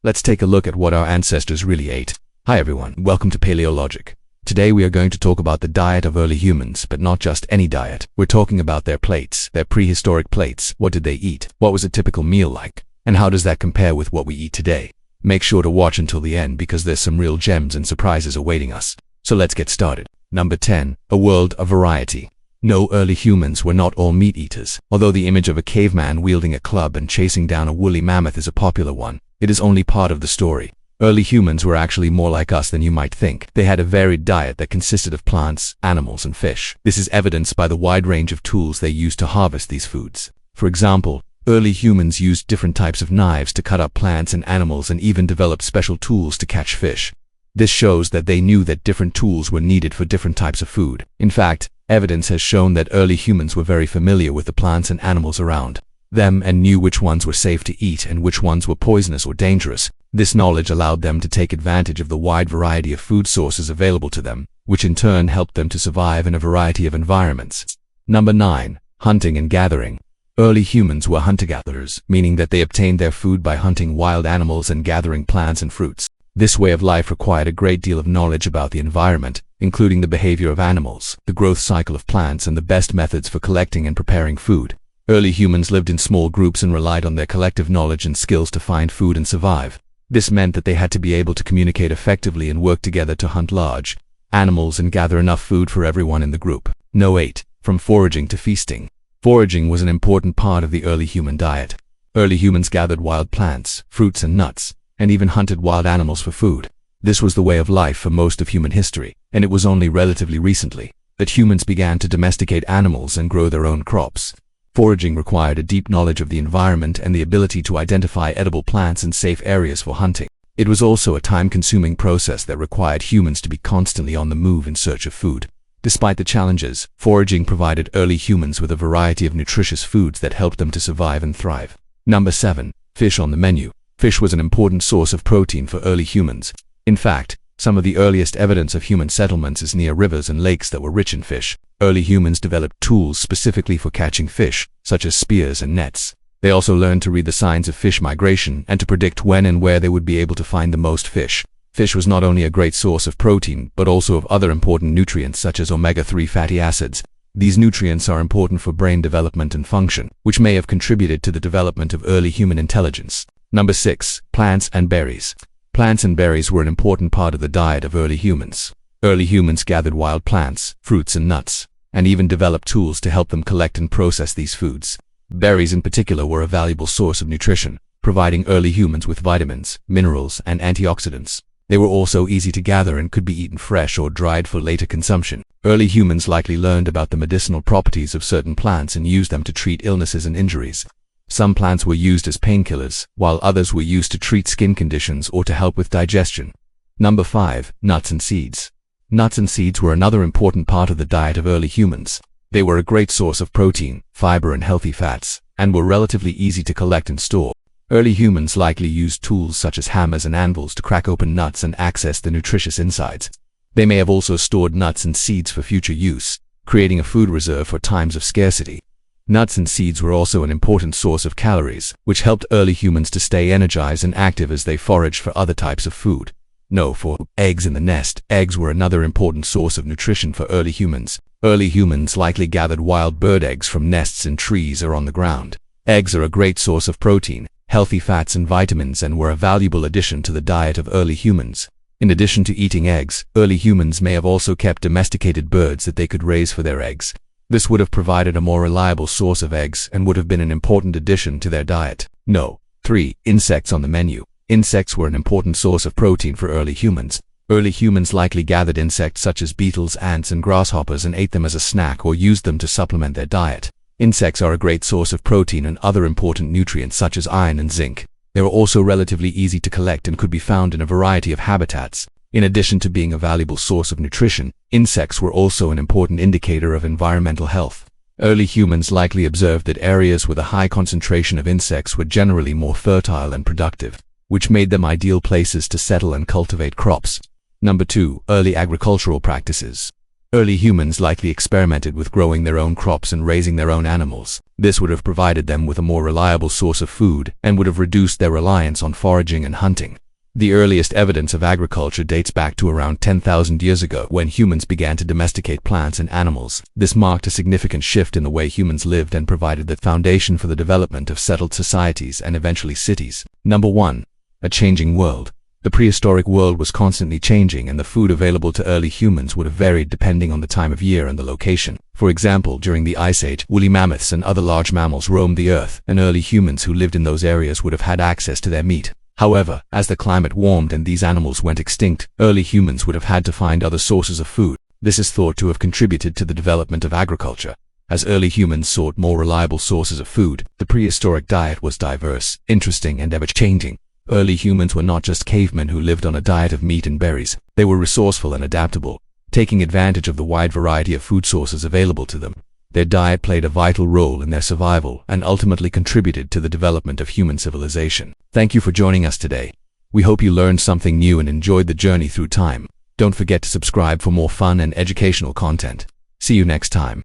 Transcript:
Let's take a look at what our ancestors really ate. Hi everyone, welcome to Paleologic. Today we are going to talk about the diet of early humans, but not just any diet. We're talking about their plates, their prehistoric plates. What did they eat? What was a typical meal like? And how does that compare with what we eat today? Make sure to watch until the end because there's some real gems and surprises awaiting us. So let's get started. Number 10. A world of variety. No, early humans were not all meat eaters. Although the image of a caveman wielding a club and chasing down a woolly mammoth is a popular one, it is only part of the story. Early humans were actually more like us than you might think. They had a varied diet that consisted of plants, animals, and fish. This is evidenced by the wide range of tools they used to harvest these foods. For example, early humans used different types of knives to cut up plants and animals and even developed special tools to catch fish. This shows that they knew that different tools were needed for different types of food. In fact, evidence has shown that early humans were very familiar with the plants and animals around them and knew which ones were safe to eat and which ones were poisonous or dangerous. This knowledge allowed them to take advantage of the wide variety of food sources available to them, which in turn helped them to survive in a variety of environments. Number 9. Hunting and gathering. Early humans were hunter-gatherers, meaning that they obtained their food by hunting wild animals and gathering plants and fruits. This way of life required a great deal of knowledge about the environment, including the behavior of animals, the growth cycle of plants, and the best methods for collecting and preparing food. Early humans lived in small groups and relied on their collective knowledge and skills to find food and survive. This meant that they had to be able to communicate effectively and work together to hunt large animals and gather enough food for everyone in the group. No 8. From foraging to feasting. Foraging was an important part of the early human diet. Early humans gathered wild plants, fruits, and nuts, and even hunted wild animals for food. This was the way of life for most of human history, and it was only relatively recently that humans began to domesticate animals and grow their own crops. Foraging required a deep knowledge of the environment and the ability to identify edible plants and safe areas for hunting. It was also a time-consuming process that required humans to be constantly on the move in search of food. Despite the challenges, foraging provided early humans with a variety of nutritious foods that helped them to survive and thrive. Number 7. Fish on the menu. Fish was an important source of protein for early humans. In fact, some of the earliest evidence of human settlements is near rivers and lakes that were rich in fish. Early humans developed tools specifically for catching fish, such as spears and nets. They also learned to read the signs of fish migration and to predict when and where they would be able to find the most fish. Fish was not only a great source of protein, but also of other important nutrients such as omega-3 fatty acids. These nutrients are important for brain development and function, which may have contributed to the development of early human intelligence. Number 6. Plants and berries. Plants and berries were an important part of the diet of early humans. Early humans gathered wild plants, fruits, and nuts, and even developed tools to help them collect and process these foods. Berries in particular were a valuable source of nutrition, providing early humans with vitamins, minerals, and antioxidants. They were also easy to gather and could be eaten fresh or dried for later consumption. Early humans likely learned about the medicinal properties of certain plants and used them to treat illnesses and injuries. Some plants were used as painkillers, while others were used to treat skin conditions or to help with digestion. Number 5. Nuts and seeds. Nuts and seeds were another important part of the diet of early humans. They were a great source of protein, fiber, and healthy fats, and were relatively easy to collect and store. Early humans likely used tools such as hammers and anvils to crack open nuts and access the nutritious insides. They may have also stored nuts and seeds for future use, creating a food reserve for times of scarcity. Nuts and seeds were also an important source of calories, which helped early humans to stay energized and active as they foraged for other types of food. No 4. Eggs in the nest. Eggs were another important source of nutrition for early humans. Early humans likely gathered wild bird eggs from nests in trees or on the ground. Eggs are a great source of protein, healthy fats, and vitamins, and were a valuable addition to the diet of early humans. In addition to eating eggs, early humans may have also kept domesticated birds that they could raise for their eggs. This would have provided a more reliable source of eggs and would have been an important addition to their diet. No. 3. Insects on the menu. Insects were an important source of protein for early humans. Early humans likely gathered insects such as beetles, ants, and grasshoppers and ate them as a snack or used them to supplement their diet. Insects are a great source of protein and other important nutrients such as iron and zinc. They were also relatively easy to collect and could be found in a variety of habitats. In addition to being a valuable source of nutrition, insects were also an important indicator of environmental health. Early humans likely observed that areas with a high concentration of insects were generally more fertile and productive, which made them ideal places to settle and cultivate crops. Number 2. Early agricultural practices. Early humans likely experimented with growing their own crops and raising their own animals. This would have provided them with a more reliable source of food and would have reduced their reliance on foraging and hunting. The earliest evidence of agriculture dates back to around 10,000 years ago when humans began to domesticate plants and animals. This marked a significant shift in the way humans lived and provided the foundation for the development of settled societies and eventually cities. Number 1. A changing world. The prehistoric world was constantly changing, and the food available to early humans would have varied depending on the time of year and the location. For example, during the Ice Age, woolly mammoths and other large mammals roamed the earth, and early humans who lived in those areas would have had access to their meat. However, as the climate warmed and these animals went extinct, early humans would have had to find other sources of food. This is thought to have contributed to the development of agriculture. As early humans sought more reliable sources of food, the prehistoric diet was diverse, interesting, and ever-changing. Early humans were not just cavemen who lived on a diet of meat and berries. They were resourceful and adaptable, taking advantage of the wide variety of food sources available to them. Their diet played a vital role in their survival and ultimately contributed to the development of human civilization. Thank you for joining us today. We hope you learned something new and enjoyed the journey through time. Don't forget to subscribe for more fun and educational content. See you next time.